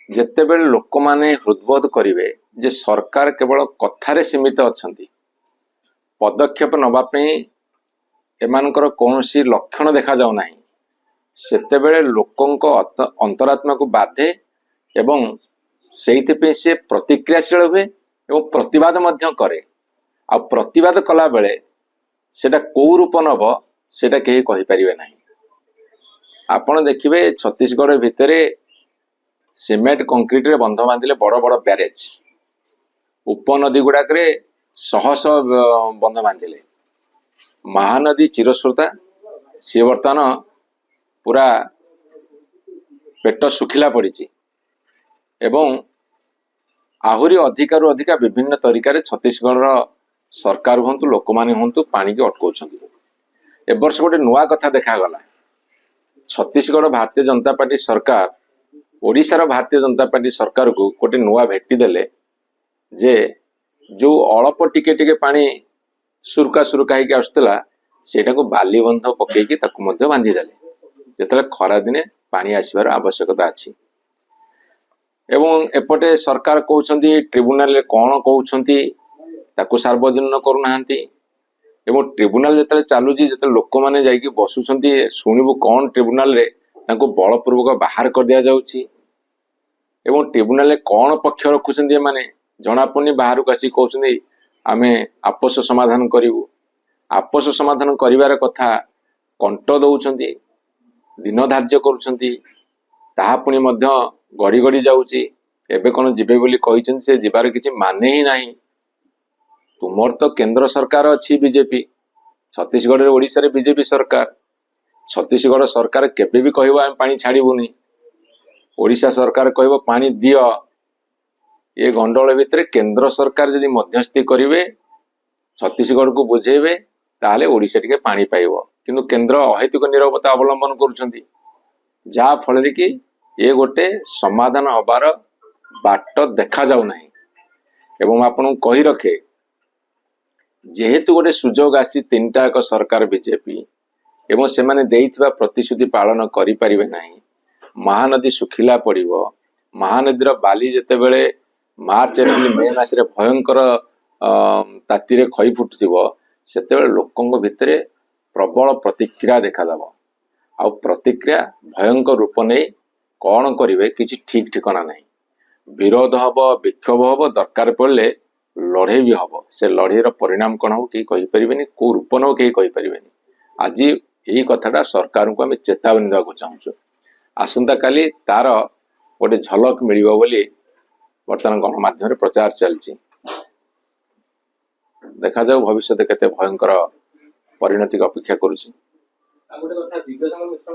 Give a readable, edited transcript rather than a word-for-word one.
ଯେତେବେଳେ ଲୋକମାନେ ହୃଦବୋଧ କରିବେ ଯେ ସରକାର କେବଳ କଥାରେ ସୀମିତ ଅଛନ୍ତି, ପଦକ୍ଷେପ ନେବା ପାଇଁ ଏମାନଙ୍କର କୌଣସି ଲକ୍ଷଣ ଦେଖାଯାଉ ନାହିଁ, ସେତେବେଳେ ଲୋକଙ୍କ ଅନ୍ତରାତ୍ମାକୁ ବାଧେ ଏବଂ ସେଇଥିପାଇଁ ସେ ପ୍ରତିକ୍ରିୟାଶୀଳ ହୁଏ ଏବଂ ପ୍ରତିବାଦ ମଧ୍ୟ କରେ। ଆଉ ପ୍ରତିବାଦ କଲା ବେଳେ ସେଟା କୋଉ ରୂପ ନେବ ସେଟା କେହି କହିପାରିବେ ନାହିଁ। ଆପଣ ଦେଖିବେ ଛତିଶଗଡ଼ ଭିତରେ ସିମେଣ୍ଟ କଂକ୍ରିଟରେ ବନ୍ଧ ବାନ୍ଧିଲେ ବଡ଼ ବଡ଼ ବ୍ୟାରେଜ, ଉପନଦୀ ଗୁଡ଼ାକରେ ଶହ ଶହ ବନ୍ଧ ବାନ୍ଧିଲେ। ମହାନଦୀ ଚିରସ୍ରୋତା, ସିଏ ବର୍ତ୍ତମାନ ପୁରା ପେଟ ଶୁଖିଲା ପଡ଼ିଛି ଏବଂ ଆହୁରି ଅଧିକାରୁ ଅଧିକା ବିଭିନ୍ନ ତରିକାରେ ଛତିଶଗଡ଼ର ସରକାର ହୁଅନ୍ତୁ ଲୋକମାନେ ହୁଅନ୍ତୁ ପାଣିକି ଅଟକାଉଛନ୍ତି। ଏ ବର୍ଷ ଗୋଟେ ନୂଆ କଥା ଦେଖାଗଲା। ଛତିଶଗଡ଼ ଭାରତୀୟ ଜନତା ପାର୍ଟି ସରକାର ଓଡ଼ିଶାର ଭାରତୀୟ ଜନତା ପାର୍ଟି ସରକାରକୁ ଗୋଟେ ନୂଆ ଭେଟି ଦେଲେ ଯେ ଯୋଉ ଅଳ୍ପ ଟିକେ ଟିକେ ପାଣି ସୁରୁକା ସୁରୁକା ହେଇକି ଆସୁଥିଲା ସେଇଟାକୁ ବାଲି ବନ୍ଧ ପକେଇକି ତାକୁ ମଧ୍ୟ ବାନ୍ଧିଦେଲେ, ଯେତେବେଳେ ଖରାଦିନେ ପାଣି ଆସିବାର ଆବଶ୍ୟକତା ଅଛି। ଏବଂ ଏପଟେ ସରକାର କହୁଛନ୍ତି ଟ୍ରିବ୍ୟୁନାଲରେ କ'ଣ କହୁଛନ୍ତି ତାକୁ ସାର୍ବଜନୀନ କରୁନାହାନ୍ତି ଏବଂ ଟ୍ରିବ୍ୟୁନାଲ ଯେତେବେଳେ ଚାଲୁଛି, ଯେତେବେଳେ ଲୋକମାନେ ଯାଇକି ବସୁଛନ୍ତି ଶୁଣିବୁ କ'ଣ ଟ୍ରିବ୍ୟୁନାଲରେ, ତାଙ୍କୁ ବଳପୂର୍ବକ ବାହାର କରିଦିଆଯାଉଛି ଏବଂ ଟ୍ରିବ୍ୟୁନାଲରେ କ'ଣ ପକ୍ଷ ରଖୁଛନ୍ତି ଏମାନେ ଜଣାପଡ଼ୁନି। ବାହାରକୁ ଆସିକି କହୁଛନ୍ତି ଆମେ ଆପୋଷ ସମାଧାନ କରିବୁ। ଆପୋଷ ସମାଧାନ କରିବାର କଥା କଣ୍ଟ ଦେଉଛନ୍ତି, ଦିନ ଧାର୍ଯ୍ୟ କରୁଛନ୍ତି, ତାହା ପୁଣି ମଧ୍ୟ ଗଡ଼ି ଗଡ଼ି ଯାଉଛି। ଏବେ କ'ଣ ଯିବେ ବୋଲି କହିଛନ୍ତି, ସେ ଯିବାର କିଛି ମାନେ ହିଁ ନାହିଁ। ତୁମର ତ କେନ୍ଦ୍ର ସରକାର ଅଛି ବିଜେପି, ଛତିଶଗଡ଼ରେ ଓଡ଼ିଶାରେ ବିଜେପି ସରକାର। ଛତିଶଗଡ଼ ସରକାର କେବେ ବି କହିବ ଆମେ ପାଣି ଛାଡ଼ିବୁନି, ଓଡ଼ିଶା ସରକାର କହିବ ପାଣି ଦିଅ। ଏ ଗଣ୍ଡଗୋଳ ଭିତରେ କେନ୍ଦ୍ର ସରକାର ଯଦି ମଧ୍ୟସ୍ଥି କରିବେ, ଛତିଶଗଡ଼କୁ ବୁଝେଇବେ, ତାହେଲେ ଓଡ଼ିଶା ଟିକେ ପାଣି ପାଇବ। କିନ୍ତୁ କେନ୍ଦ୍ର ଅହେତୁକ ନିରବତା ଅବଲମ୍ବନ କରୁଛନ୍ତି, ଯାହା ଫଳରେ କି ଏ ଗୋଟେ ସମାଧାନ ହବାର ବାଟ ଦେଖାଯାଉ ନାହିଁ। ଏବଂ ଆପଣଙ୍କୁ କହି ରଖେ, ଯେହେତୁ ଗୋଟେ ସୁଯୋଗ ଆସିଛି ତିନିଟା ଏକ ସରକାର ବିଜେପି ଏବଂ ସେମାନେ ଦେଇଥିବା ପ୍ରତିଶ୍ରୁତି ପାଳନ କରିପାରିବେ ନାହିଁ। ମହାନଦୀ ଶୁଖିଲା ପଡ଼ିବ, ମହାନଦୀର ବାଲି ଯେତେବେଳେ ମାର୍ଚ୍ଚ ଏପ୍ରିଲ ମେ ମାସରେ ଭୟଙ୍କର ତାତିରେ ଖଇ ଫୁଟୁଥିବ, ସେତେବେଳେ ଲୋକଙ୍କ ଭିତରେ ପ୍ରବଳ ପ୍ରତିକ୍ରିୟା ଦେଖାଦେବ। ଆଉ ପ୍ରତିକ୍ରିୟା ଭୟଙ୍କର ରୂପ ନେଇ କ'ଣ କରିବେ କିଛି ଠିକ୍ ଠିକଣା ନାହିଁ। ବିରୋଧ ହବ, ବିକ୍ଷୋଭ ହବ, ଦରକାର ପଡ଼ିଲେ ଲଢ଼େଇ ବି ହବ। ସେ ଲଢ଼େଇର ପରିଣାମ କ'ଣ ହବ କେହି କହିପାରିବେନି, କୋଉ ରୂପ ନେବ କେହି କହିପାରିବେନି। ଆଜି ଏଇ କଥାଟା ସରକାରଙ୍କୁ ଆମେ ଚେତାବନୀ ଦେବାକୁ ଚାହୁଁଛୁ। ଆସନ୍ତାକାଲି ତାର ଗୋଟେ ଝଲକ ମିଳିବ ବୋଲି ବର୍ତ୍ତମାନ ଗଣମାଧ୍ୟମରେ ପ୍ରଚାର ଚାଲିଛି। ଦେଖାଯାଉ ଭବିଷ୍ୟତ କେତେ ଭୟଙ୍କର ପରିଣତିକୁ ଅପେକ୍ଷା କରୁଛି।